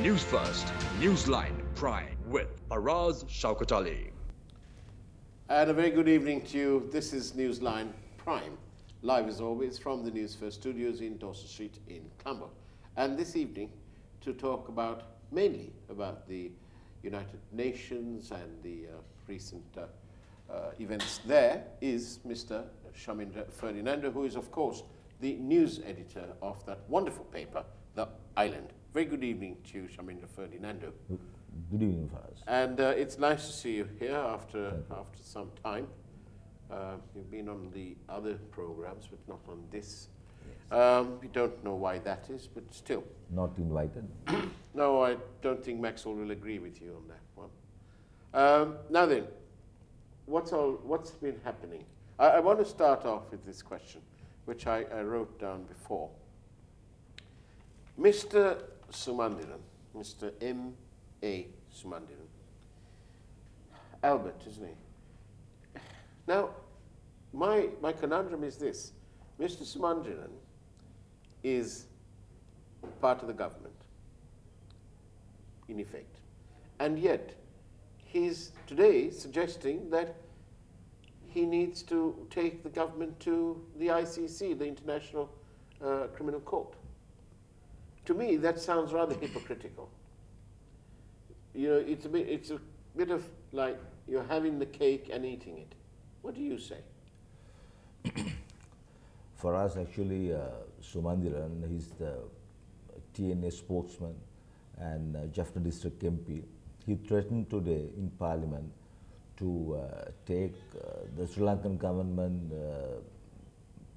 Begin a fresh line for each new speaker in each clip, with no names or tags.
News First, Newsline Prime with Araz Shaukat Ali.
And a very good evening to you. This is Newsline Prime, live as always from the Newsfirst studios in Dorset Street in Colombo. And this evening to talk mainly about the United Nations and the recent events there is Mr. Shamindra Ferdinando, who is of course the news editor of that wonderful paper, The Island. Very good evening to you, Shamindra Ferdinando.
Good evening, Faraz.
And it's nice to see you here after some time. You've been on the other programs, but not on this. Yes. We don't know why that is, but still.
Not invited?
No, I don't think Maxwell will agree with you on that one. Now then, what's been happening? I want to start off with this question, which I wrote down before. Mr. Sumandiran, Mr. M.A. Sumandiran, Albert, isn't he? Now, my conundrum is this. Mr. Sumandiran is part of the government, in effect. And yet, he's today suggesting that he needs to take the government to the ICC, the International Criminal Court. To me, that sounds rather hypocritical. You know, it's a bit of like you're having the cake and eating it. What do you say?
For us, actually, Sumandiran, he's the TNA spokesman and Jaffna District MP. He threatened today in Parliament to take the Sri Lankan government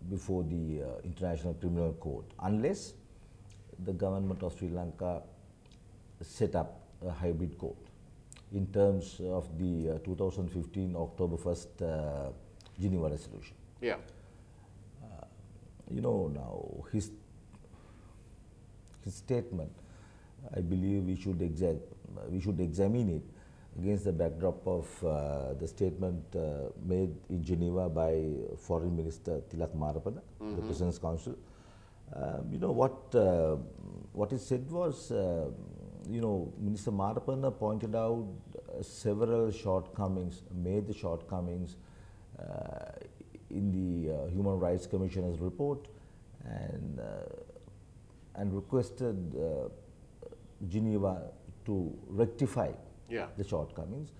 before the International Criminal Court, unless the government of Sri Lanka set up a hybrid court in terms of the 2015 October 1st Geneva resolution.
Yeah.
You know, now his statement, I believe we should examine it against the backdrop of the statement made in Geneva by Foreign Minister Tilak Marapada, the President's Council. You know, what he said was, you know, Minister Marapada pointed out several shortcomings, major shortcomings in the Human Rights Commissioner's report, and requested Geneva to rectify the shortcomings.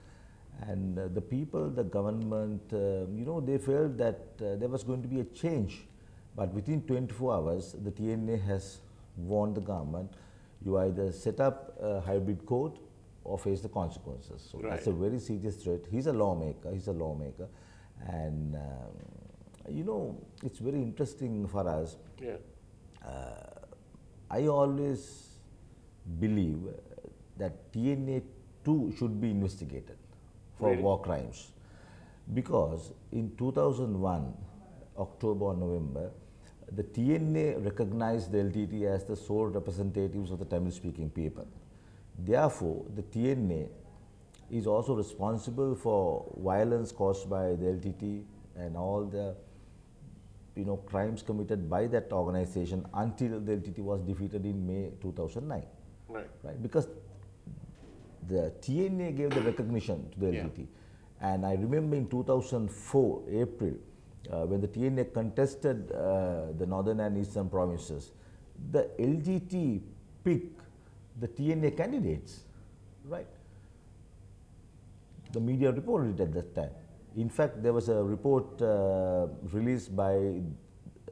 And the people, the government, you know, they felt that there was going to be a change. But within 24 hours, the TNA has warned the government, you either set up a hybrid court or face the consequences. So that's a very serious threat. He's a lawmaker, and you know, it's very interesting for us.
Yeah.
I always believe that TNA too should be investigated for war crimes, because in 2001, October or November, the TNA recognized the LTT as the sole representatives of the Tamil-speaking people. Therefore, the TNA is also responsible for violence caused by the LTT and all the, you know, crimes committed by that organization until the LTT was defeated in May 2009. Right? Because the TNA gave the recognition to the LTT. And I remember in 2004, April, when the TNA contested the northern and eastern provinces, the LTT picked the TNA candidates, right? The media reported it at that time. In fact, there was a report released by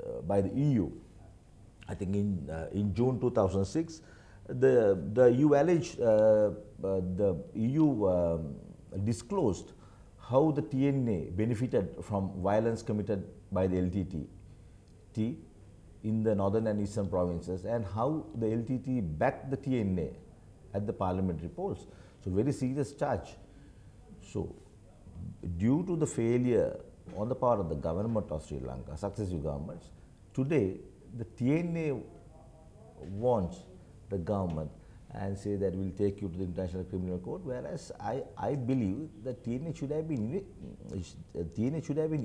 the EU, I think in June 2006. The EU alleged, the EU disclosed how the TNA benefited from violence committed by the LTT in the northern and eastern provinces, and how the LTT backed the TNA at the parliamentary polls. So very serious charge. So due to the failure on the part of the government of Sri Lanka, successive governments, today the TNA wants the government and say that we'll take you to the International Criminal Court, whereas I believe that TNA should have been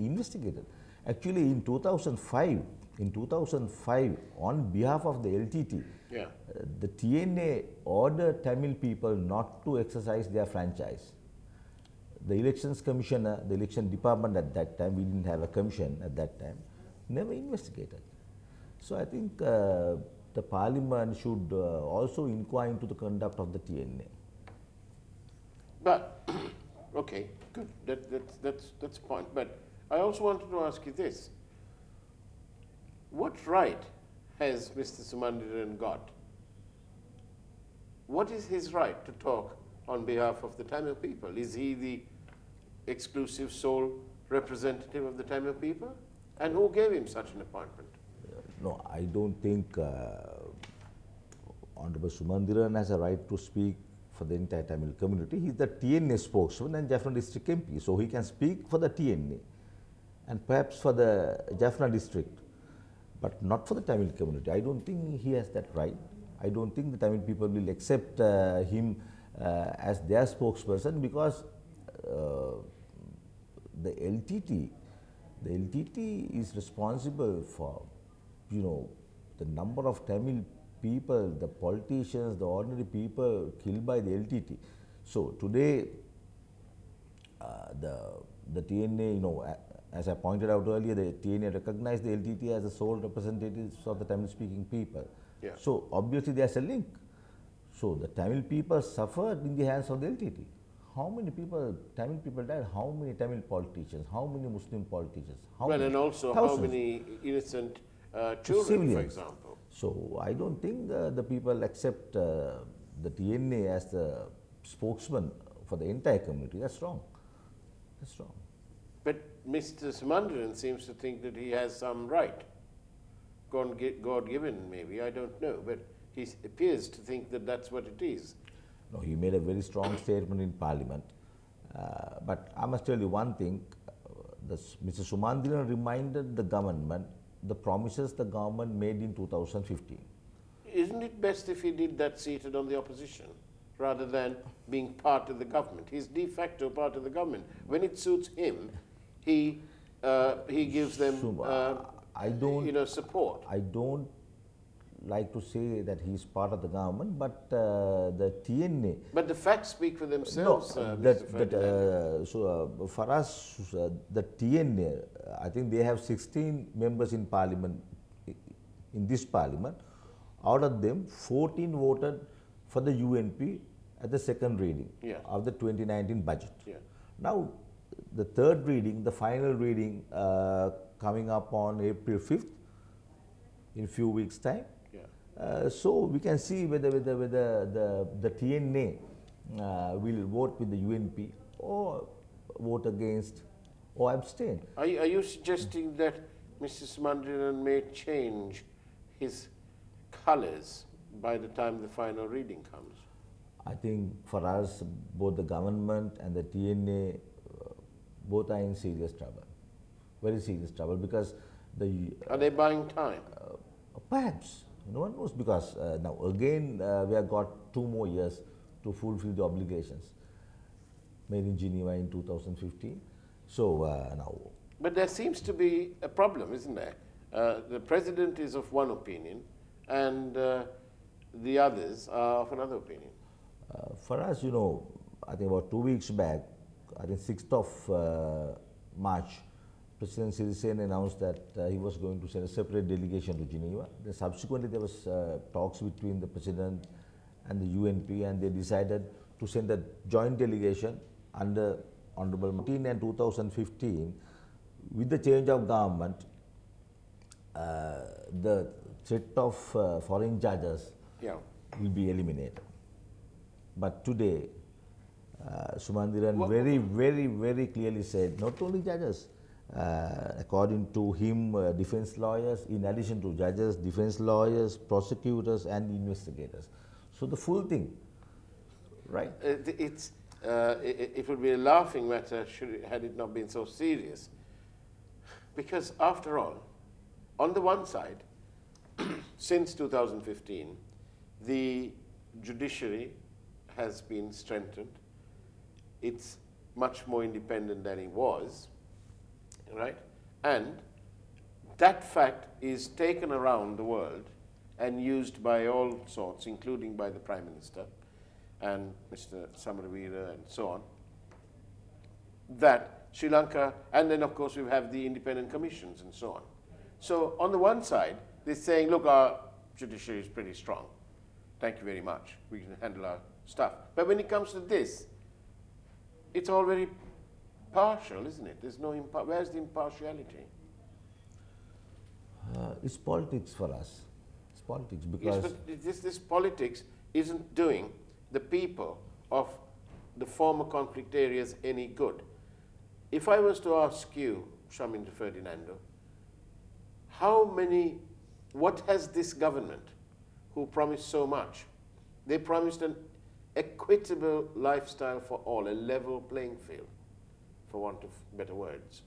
investigated. Actually, in 2005, in 2005, on behalf of the LTT,
Yeah.
the TNA ordered Tamil people not to exercise their franchise. The elections commissioner, the election department at that time, we didn't have a commission at that time, never investigated. So I think the parliament should also inquire into the conduct of the TNA.
But, okay, good, that's a point. But I also wanted to ask you this. What right has Mr. Sumandiran got? What is his right to talk on behalf of the Tamil people? Is he the exclusive sole representative of the Tamil people? And who gave him such an appointment?
No, I don't think Honorable Sumandiran has a right to speak for the entire Tamil community. He is the TNA spokesman and Jaffna district MP, so he can speak for the TNA and perhaps for the Jaffna district, but not for the Tamil community. I don't think he has that right. I don't think the Tamil people will accept him as their spokesperson, because the LTT is responsible for, the number of Tamil people, the politicians, the ordinary people killed by the LTT. So today, the TNA, as I pointed out earlier, the TNA recognized the LTT as the sole representatives of the Tamil-speaking people.
Yeah.
So obviously there's a link. So the Tamil people suffered in the hands of the LTT. How many people, Tamil people died? How many Tamil politicians? How many Muslim politicians? How
Well,
many?
and also
Thousands.
how many innocent children,
Civilians.
for example?
So I don't think the people accept the TNA as the spokesman for the entire community. That's wrong. That's wrong.
But Mr. Sumandiran seems to think that he has some right, God-given maybe, I don't know, but he appears to think that that's what it is.
No, he made a very strong statement in Parliament. But I must tell you one thing, Mr. Sumandiran reminded the government the promises the government made in 2015.
Isn't it best if he did that seated on the opposition rather than being part of the government? He's de facto part of the government. When it suits him, he gives them support.
I don't like to say that he's part of the government, but the TNA.
But the facts speak for themselves,
No,
Mr. Ferdinand.
For us, the TNA, I think they have 16 members in Parliament, in this Parliament. Out of them, 14 voted for the UNP at the second reading of the 2019 budget.
Yeah.
Now, the third reading, the final reading, coming up on April 5th, in few weeks' time. So we can see whether the TNA will vote with the UNP or vote against or abstain.
Are you suggesting that Mr. Sumandiran may change his colours by the time the final reading comes?
I think for us, both the government and the TNA, both are in serious trouble, very serious trouble, because
Are they buying time?
Perhaps. No one knows, because now again we have got 2 more years to fulfill the obligations made in Geneva in 2015. So now.
But there seems to be a problem, isn't there? The president is of one opinion and the others are of another opinion.
For us, I think about 2 weeks back, I think 6th of March, President Sirisena announced that he was going to send a separate delegation to Geneva. Then subsequently there was talks between the President and the UNP, and they decided to send a joint delegation under Honorable 2014 and 2015. With the change of government, the threat of foreign judges will be eliminated. But today, Sumandiran very clearly said, not only judges, according to him, defense lawyers, in addition to judges, defense lawyers, prosecutors and investigators. So the full thing, right?
It would be a laughing matter had it not been so serious. Because after all, on the one side, since 2015, the judiciary has been strengthened. It's much more independent than it was, right? And that fact is taken around the world and used by all sorts, including by the Prime Minister and Mr. Samaraveera and so on, that Sri Lanka, and then of course we have the independent commissions and so on. So on the one side, they're saying, look, our judiciary is pretty strong. Thank you very much. We can handle our stuff. But when it comes to this, it's all very partial, isn't it? There's no where's the impartiality?
It's politics for us. It's politics because...
Yes, but this politics isn't doing the people of the former conflict areas any good. If I was to ask you, Shamindra Ferdinando, what has this government, who promised so much, they promised an equitable lifestyle for all, a level playing field, for want of better words.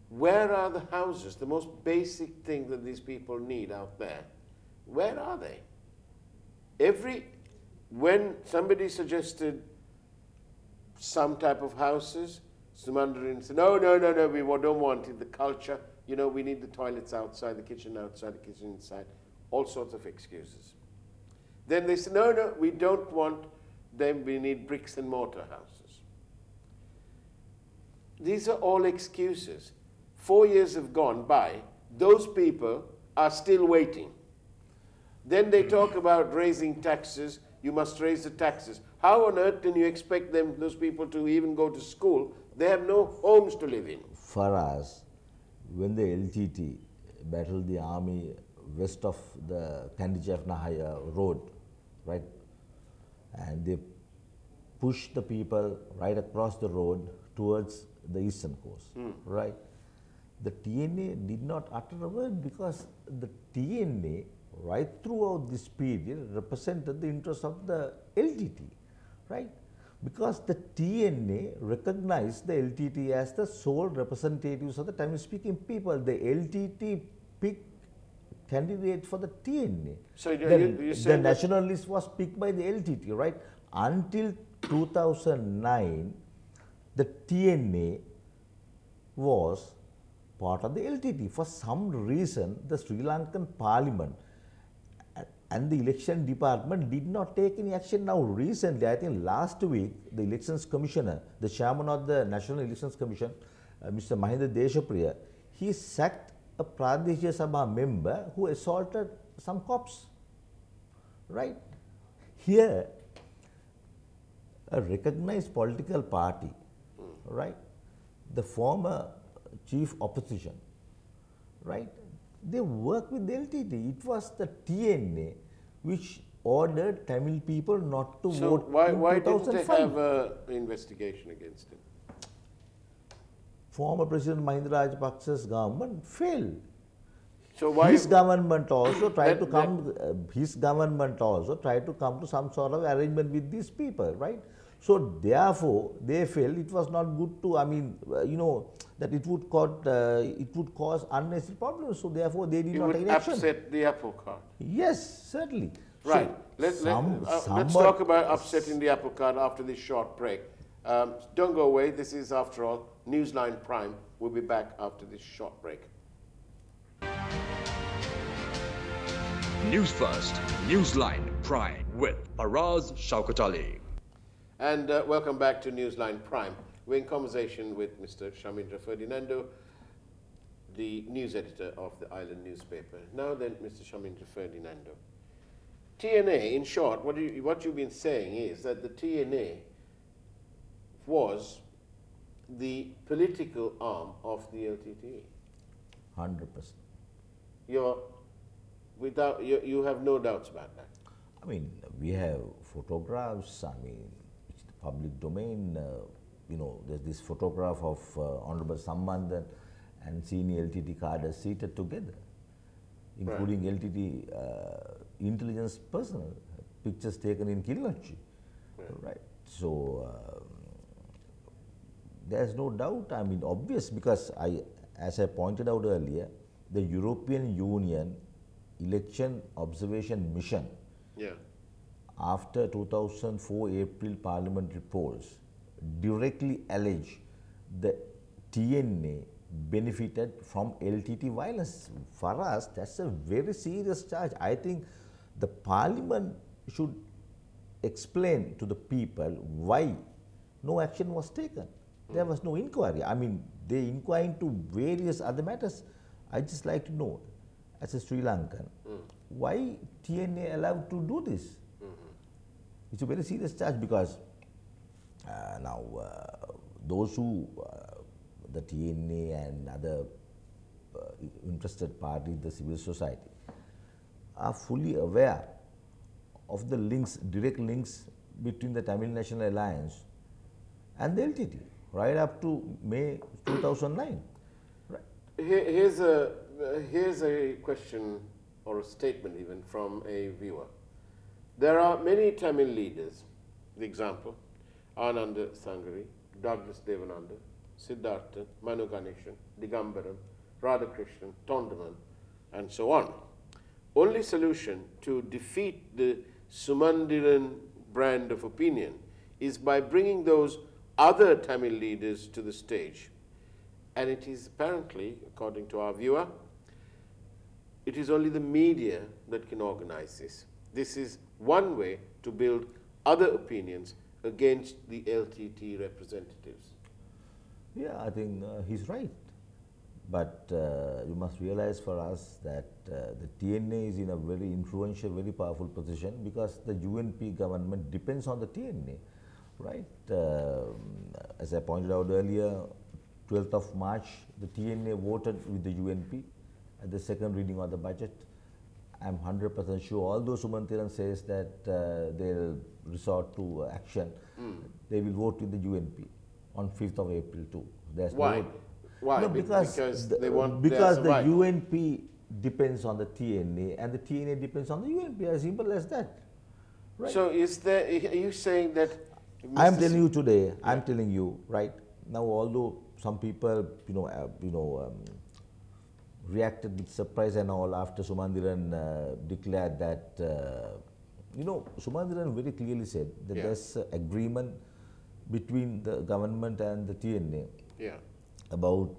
Where are the houses, the most basic thing that these people need out there? Where are they? When somebody suggested some type of houses, Sumandaran said, no, we don't want it, the culture, you know, we need the toilets outside, the kitchen inside, all sorts of excuses. Then they said, no, we don't want them, we need bricks and mortar houses. These are all excuses. 4 years have gone by, those people are still waiting. Then they talk about raising taxes, you must raise the taxes. How on earth can you expect those people to even go to school? They have no homes to live in.
For us, when the LTT battled the army west of the Kandijaf-Nahaya road, right, and they pushed the people right across the road towards the eastern coast, right? The TNA did not utter a word because the TNA, right throughout this period, represented the interests of the LTT, right? Because the TNA recognized the LTT as the sole representatives of the Tamil-speaking people. The LTT picked candidate for the TNA.
So
the nationalist was picked by the LTT, right? Until 2009, the TNA was part of the LTT. For some reason, the Sri Lankan Parliament and the election department did not take any action. Now recently, I think last week, the elections commissioner, the chairman of the National Elections Commission, Mr. Mahinda Deshapriya, he sacked a Pradeshya Sabha member who assaulted some cops, right? Here, a recognized political party, right, the former chief opposition, right, they work with the LTT. It was the TNA which ordered Tamil people not to vote in 2005.
Why didn't they have an investigation against him?
Former President Mahinda Rajapaksa's government failed.
So why
his government also tried to come. His government also tried to come to some sort of arrangement with these people, right? So therefore, they felt it was not good to. I mean, you know, that it would cause unnecessary problems. So therefore, they did not take action.
It would upset the apple cart.
Yes, certainly.
Right.
So
let's talk about upsetting the apple cart after this short break. Don't go away. This is, after all, Newsline Prime. We'll be back after this short break.
News First, Newsline Prime with Faraz Shaukat Ali.
And welcome back to Newsline Prime. We're in conversation with Mr. Shamindra Ferdinando, the news editor of the Island newspaper. Now then, Mr. Shamindra Ferdinando, TNA, in short, what you've been saying is that the TNA was the political arm of the LTTE.
100%.
You have no doubts about that.
I mean, we have photographs. I mean, it's the public domain. You know, there's this photograph of Honorable Sammandan and senior LTT cadres seated together, including LTT intelligence personnel, pictures taken in Kilnochi, right? So, there's no doubt, I mean, obvious, because as I pointed out earlier, the European Union Election Observation Mission, after 2004 April parliamentary polls, directly allege the TNA benefited from LTT violence. For us, that's a very serious charge. I think the parliament should explain to the people why no action was taken. There was no inquiry. I mean, they inquired into various other matters. I just like to know, as a Sri Lankan, why TNA allowed to do this? It's a very serious charge because now those who, the TNA and other interested parties, the civil society, are fully aware of the links, direct links between the Tamil National Alliance and the LTT, right up to May 2009. Right.
Here's a question or a statement even from a viewer. There are many Tamil leaders, the example, Ananda Sangari, Douglas Devananda, Siddhartha, Manu Ganeshan, Digambaram, Radhakrishnan, Tondaman, and so on. Only solution to defeat the Sumandiran brand of opinion is by bringing those other Tamil leaders to the stage. And it is apparently, according to our viewer, it is only the media that can organize this. This is one way to build other opinions against the LTT representatives.
Yeah, I think he's right. But you must realize for us that the TNA is in a very influential, very powerful position because the UNP government depends on the TNA, right? As I pointed out earlier, 12th of March, the TNA voted with the UNP at the second reading of the budget. I'm 100% sure, although Sumantiran says that they'll resort to action, they will vote with the UNP on 5th of April too. There's
Why?
No,
Why?
No, because
they want
because the UNP depends on the TNA and the TNA depends on the UNP, as simple as that. Right?
So is there, are you saying that
I'm telling you today, I'm telling you, right, now although some people, reacted with surprise and all after Sumandiran declared that, Sumandiran very clearly said that there's an agreement between the government and the TNA about,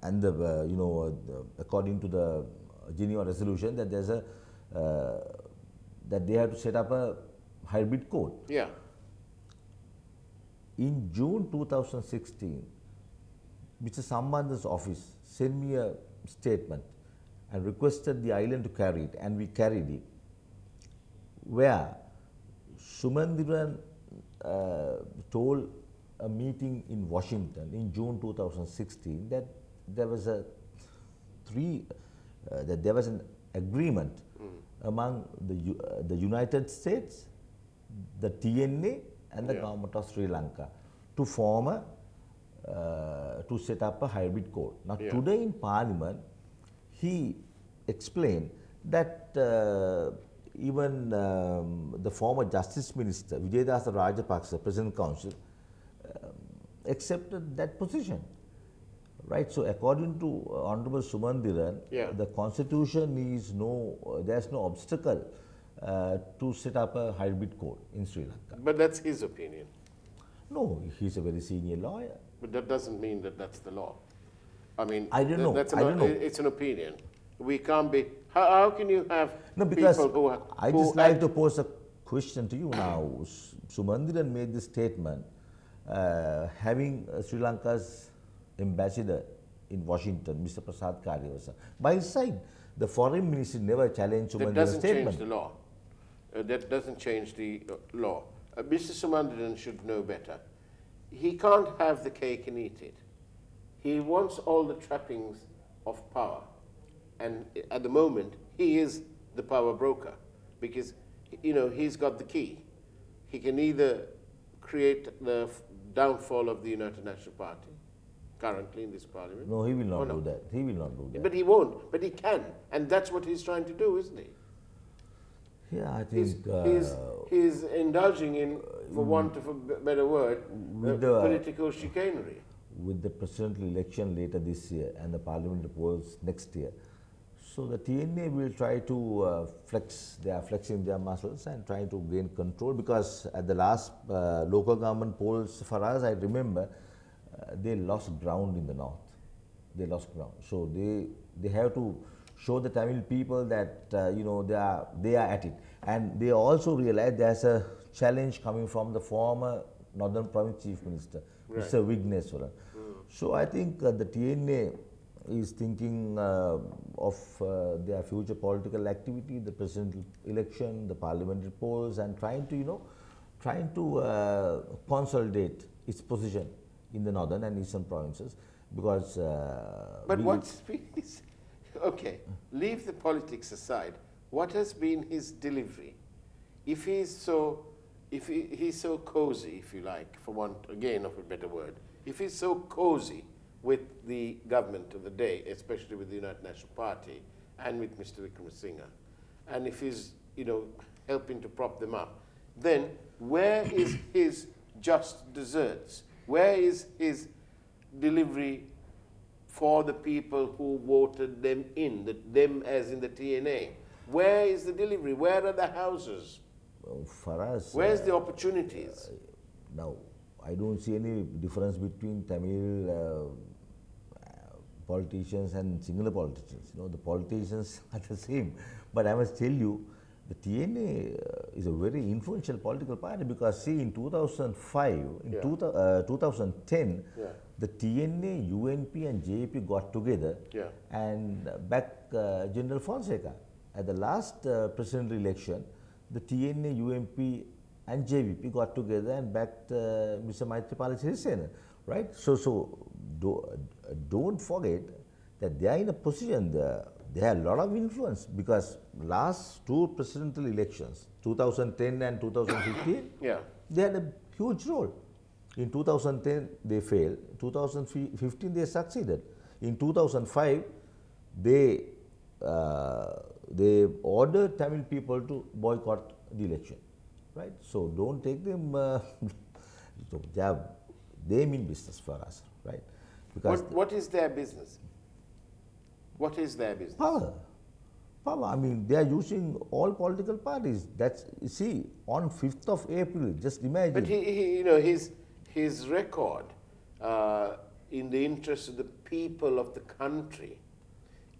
and the, according to the Geneva resolution, that there's a, that they have to set up a hybrid code.
Yeah.
In June 2016, Mr. Sambanda's office sent me a statement and requested the island to carry it, and we carried it, where Sumandiran told a meeting in Washington in June 2016 that there was a that there was an agreement among the United States, the TNA, and the government of Sri Lanka to form a to set up a hybrid code. Now today in Parliament, he explained that even the former Justice Minister Vijayadasa Rajapaksa, President Council, accepted that position. Right, so according to Honorable Sumandiran, the Constitution is there's no obstacle to set up a hybrid code in Sri Lanka.
But that's his opinion.
No, he's a very senior lawyer.
But that doesn't mean that that's the law. I mean,
I don't know.
I don't know. It's an opinion. We can't be. How can you have people who are?
I just like to pose a question to you now. Sumandiran made this statement, having Sri Lanka's ambassador in Washington, Mr. Prasad Karyavasa, by his side. The foreign ministry never challenged Sumandiran's statement.
That doesn't change the law. That doesn't change the law. Mr. Sumandiran should know better. He can't have the cake and eat it. He wants all the trappings of power. And at the moment, he is the power broker because, he's got the key. He can either create the downfall of the United National Party, currently in this parliament.
No, he will not do that. He will not do that.
But he won't. But he can. And that's what he's trying to do, isn't he?
Yeah, I think
he's indulging in, for want of a better word, political chicanery.
With the presidential election later this year and the parliamentary polls next year, so the TNA will try to they are flexing their muscles and trying to gain control, because at the last local government polls for us, I remember, they lost ground in the north. they lost ground. So they have to show the Tamil people that they are at it, and they also realize there's a challenge coming from the former Northern Province Chief Minister, Mr. Vigneswaran. So I think the TNA is thinking of their future political activity, the presidential election, the parliamentary polls, and trying to consolidate its position in the northern and eastern provinces, because
But what's been his, okay, leave the politics aside. What has been his delivery? If he's so, he's so cozy, if you like, for want again of a better word, if he's so cozy with the government of the day, especially with the United National Party and with Mr. Wickremesinghe, and if he's helping to prop them up, then where is his just desserts? Where is his delivery for the people who voted them in, them as in the TNA? Where is the delivery? Where are the houses?
For us,
where's the opportunities?
Now, I don't see any difference between Tamil politicians and Sinhala politicians. The politicians are the same. But I must tell you, the TNA is a very influential political party, because see, in 2005, in 2010, the TNA, UNP and JP got together and backed General Fonseca. At the last presidential election, the TNA, UNP and JVP got together and backed Mr. Maithripala Sirisena, right? So don't forget that they are in a position, they have a lot of influence, because last two presidential elections, 2010 and 2015, they had a huge role. In 2010, they failed. 2015, they succeeded. In 2005, they ordered Tamil people to boycott the election, right? So don't take them. They mean business for us, right? Because
what is their business? What is their business?
Power. I mean, they are using all political parties. That's, see, on 5th of April, just imagine.
But his record in the interest of the people of the country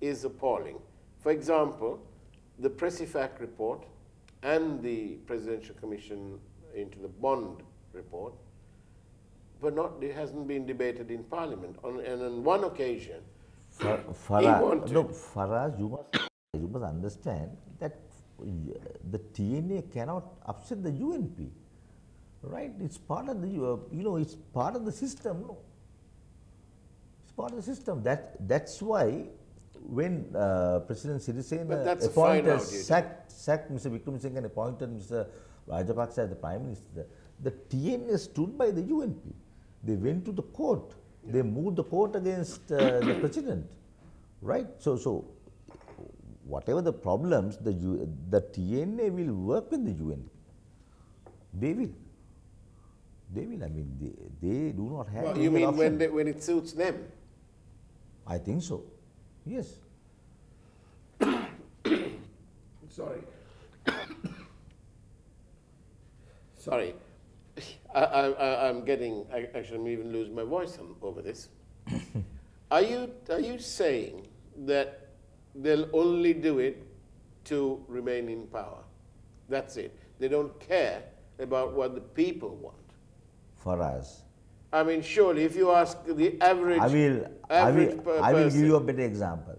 is appalling. For example, the Pressifac report and the Presidential Commission into the Bond report, it hasn't been debated in Parliament. And on one occasion,
Faraz, you must understand that the TNA cannot upset the UNP, right? It's part of the it's part of the system. No, it's part of the system. That's why when President Sirisena sacked Mr. Wickremesinghe and appointed Mr. Rajapaksa as the Prime Minister, the TNA stood by the UNP. They went to the court. They moved the court against the president, right? So whatever the problems, the TNA will work with the UNP. They will. I mean, they do not have.
Well, you mean option. when it suits them?
I think so. Yes.
Sorry. I'm even losing my voice over this. Are you saying that they'll only do it to remain in power? That's it. They don't care about what the people want.
For us.
I mean, surely, if you ask the average,
I will give you a better example.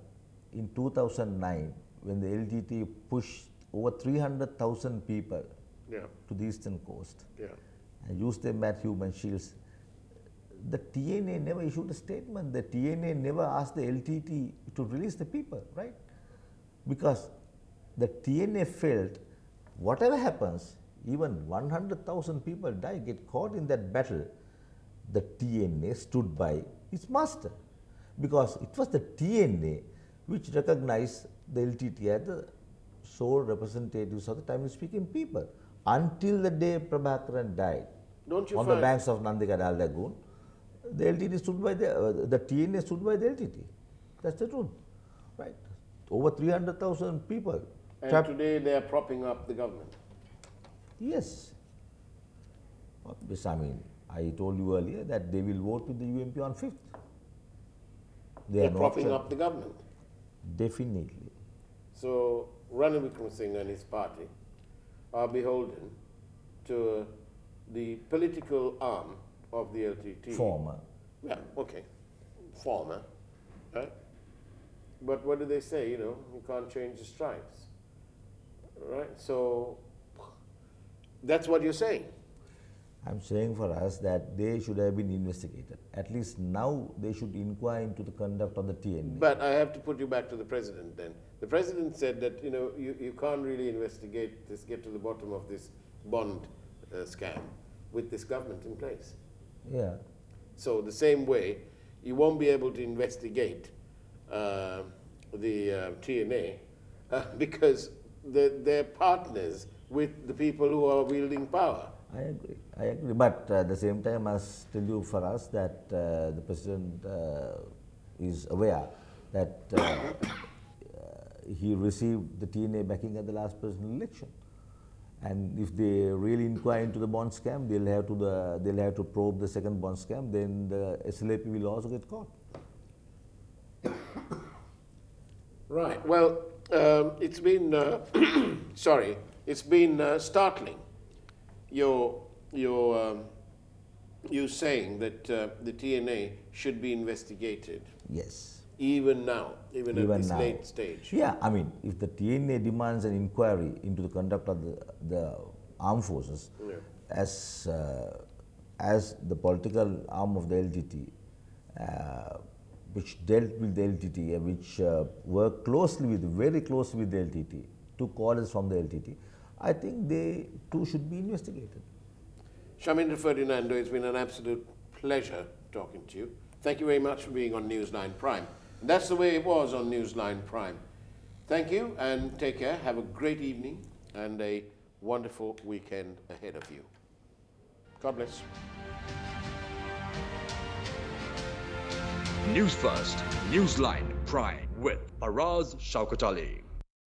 In 2009, when the LTT pushed over 300,000 people to the eastern coast and used them as human shields, the TNA never issued a statement. The TNA never asked the LTT to release the people, right? Because the TNA felt whatever happens, even 100,000 people die, get caught in that battle, the TNA stood by its master, because it was the TNA which recognized the LTT as the sole representatives of the Tamil-speaking people until the day Prabhakaran died. On the banks of Nandigadal Lagoon, the LTT stood by the TNA stood by the LTT. That's the truth, right? Over 300,000 people.
And today they are propping up the government.
Yes. I mean, I told you earlier that they will vote with the UMP on 5th.
They're propping up the government.
Definitely.
So Ranil Wickremesinghe and his party are beholden to the political arm of the LTT.
Former.
Yeah, okay. Former, right? But what do they say? You know, you can't change the stripes, right? So that's what you're saying.
I'm saying for us that they should have been investigated. At least now they should inquire into the conduct of the TNA.
But I have to put you back to the president then. The president said that, you know, you can't really investigate this, get to the bottom of this bond scam with this government in place.
Yeah.
So the same way, you won't be able to investigate the TNA because they're partners with the people who are wielding power.
I agree. But at the same time, I must tell you for us that the president is aware that he received the TNA backing at the last presidential election. And if they really inquire into the bond scam, they'll have to probe the second bond scam. Then the SLAP will also get caught.
Right. Well, it's been sorry. It's been startling. You saying that the TNA should be investigated.
Yes.
Even now, even at this late stage.
Yeah, I mean, if the TNA demands an inquiry into the conduct of the armed forces,
Yeah.
as the political arm of the LTT, which dealt with the LTT, which worked very closely with the LTT, took orders from the LTT, I think they too should be investigated.
Shamindra Ferdinando, it's been an absolute pleasure talking to you. Thank you very much for being on Newsline Prime. And that's the way it was on Newsline Prime. Thank you and take care. Have a great evening and a wonderful weekend ahead of you. God bless.
News First, Newsline Prime with Faraz Shaukat Ali.